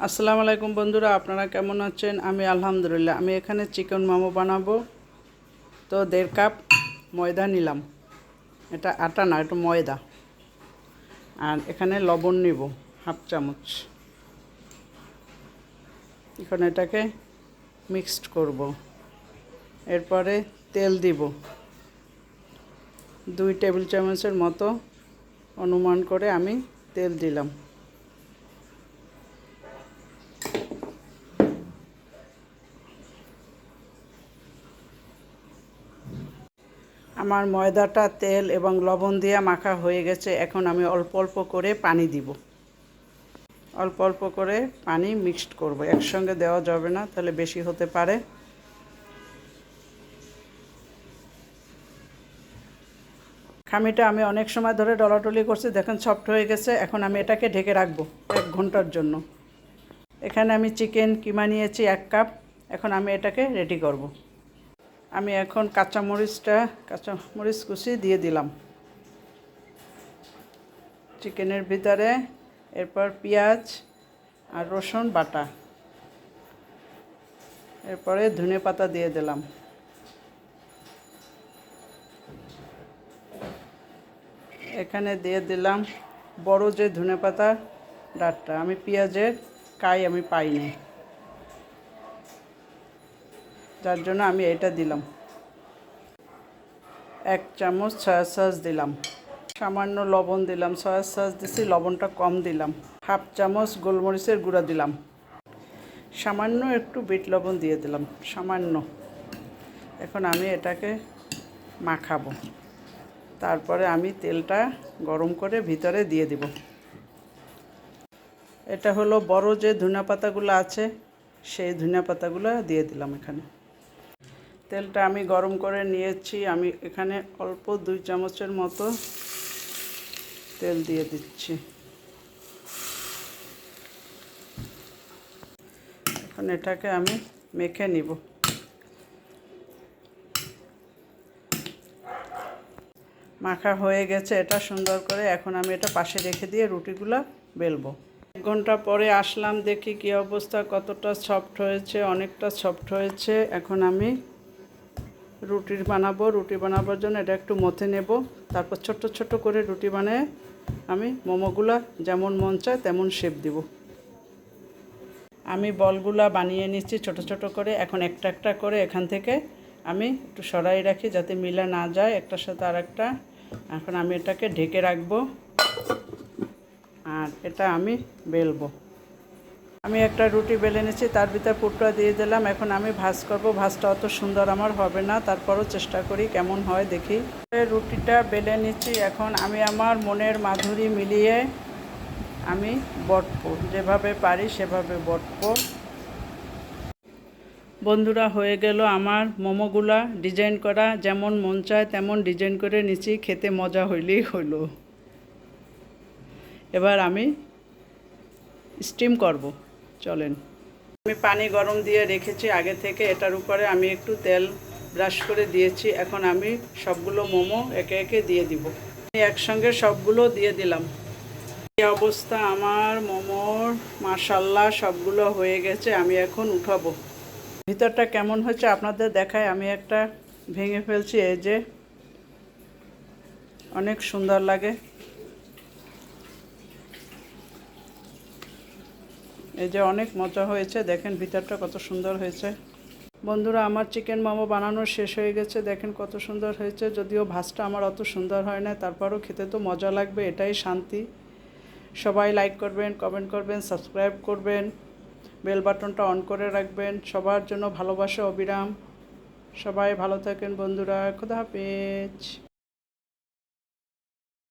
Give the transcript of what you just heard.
আসসালামু আলাইকুম বন্ধুরা, আপনারা কেমন আছেন? আমি আলহামদুলিল্লাহ। আমি এখানে চিকেন মোমো বানাবো। তো 1.5 কাপ ময়দা নিলাম। এটা আটা না, এটা ময়দা। আর এখানে লবণ নিব হাফ চামচ। এখন এটাকে মিক্সড করব। এরপরে তেল দিব 2 টেবিল চামচের মতো অনুমান করে আমি তেল দিলাম। আমার ময়দাটা তেল এবং লবণ দিয়ে মাখা হয়ে গেছে। এখন আমি অল্প অল্প করে পানি দিব। অল্প অল্প করে পানি মিক্সড করব, একসঙ্গে দেওয়া যাবে না, তাহলে বেশি হতে পারে। খামিটা আমি অনেক সময় ধরে ডলাডলি করছি, দেখেন সফট হয়ে গেছে। এখন আমি এটাকে ঢেকে রাখবো 1 ঘন্টার জন্য। এখানে আমি চিকেন কিমা নিয়েছি 1 কাপ। এখন আমি এটাকে রেডি করব। আমি এখন কাঁচামরিচ কুচি দিয়ে দিলাম চিকেনের ভিতরে। এরপর পেঁয়াজ আর রসুন বাটা, এরপরে ধনেপাতা দিয়ে দিলাম। এখানে দিয়ে দিলাম বড় যে ধনেপাতা ডাঁটটা। আমি পেঁয়াজের কাই আমি পাইনি, যার জন্য আমি এটা দিলাম। 1 চামচ সয়া সস দিলাম। সামান্য লবণ দিলাম। সয়া সস দিছি, লবণটা কম দিলাম। হাফ চামচ গোলমরিচের গুঁড়া দিলাম। সামান্য একটু বিট লবণ দিয়ে দিলাম, সামান্য। এখন আমি এটাকে মাখাবো। তারপরে আমি তেলটা গরম করে ভিতরে দিয়ে দিব। এটা হলো বড় যে ধনেপাতাগুলো আছে, সেই ধনেপাতাগুলো দিয়ে দিলাম এখানে। তেলটা আমি গরম করে নিয়েছি। আমি এখানে অল্প 2 চামচের মতো তেল দিয়ে দিচ্ছি। এখন এটাকে আমি মেখে নিব। মাখা হয়ে গেছে এটা সুন্দর করে। এখন আমি এটা পাশে রেখে দিয়ে রুটিগুলো বেলবো। 1 ঘন্টা পরে আসলাম, দেখি কি অবস্থা, কতটা সফট হয়েছে। অনেকটা সফট হয়েছে। এখন আমি রুটি বানাবার জন্য এটা একটু মথে নেব। তারপর ছোট্ট ছোট্ট করে রুটি বানিয়ে আমি মোমোগুলা যেমন মন চায় তেমন শেপ দিব। আমি বলগুলা বানিয়ে নিচ্ছি ছোট ছোট করে। এখন একটা একটা করে এখান থেকে আমি একটু সরাই রাখি যাতে মিলে না যায় একটার সাথে আর একটা। এখন আমি এটাকে ঢেকে রাখবো আর এটা আমি বেলবো। আমি একটা রুটি বেলে নিচ্ছি, তার ভিতরে পুরটা দিয়ে দিলাম। এখন আমি ভাঁজ করব। ভাঁজটা অত সুন্দর আমার হবে না, তারপরও চেষ্টা করি কেমন হয় দেখি। রুটিটা বেলে নিচ্ছি। এখন আমি আমার মনের মাধুরী মিলিয়ে আমি বটবো, যেভাবে পারি সেভাবে বটবো। বন্ধুরা, হয়ে গেল আমার মোমোগুলা ডিজাইন করা। যেমন মন চায় তেমন ডিজাইন করে নিচ্ছি। খেতে মজা হইলেই হলো। এবার আমি স্টিম করব। চলেন। আমি পানি গরম দিয়ে রেখেছি আগে থেকে। এটার উপরে আমি একটু তেল ব্রাশ করে দিয়েছি। এখন আমি সবগুলো মোমো একে একে দিয়ে দিব। আমি একসঙ্গে সবগুলো দিয়ে দিলাম। এই অবস্থা আমার মোমোর। মাশাআল্লাহ, সবগুলো হয়ে গেছে। আমি এখন উঠাবো। ভিতরটা কেমন হচ্ছে আপনাদের দেখায়। আমি একটা ভেঙে ফেলছি। এই যে অনেক সুন্দর লাগে। এই যে অনেক মজা হয়েছে। দেখেন ভিতরটা কত সুন্দর হয়েছে। বন্ধুরা, আমার চিকেন মোমো বানানো শেষ হয়ে গেছে। দেখেন কত সুন্দর হয়েছে। যদিও ভাজটা আমার অত সুন্দর হয় না, তারপরও খেতে তো মজা লাগবে, এটাই শান্তি। সবাই লাইক করবেন, কমেন্ট করবেন, সাবস্ক্রাইব করবেন, বেল বাটনটা অন করে রাখবেন। সবার জন্য ভালোবাসা অবিরাম। সবাই ভালো থাকেন বন্ধুরা। খোদা হাফেজ।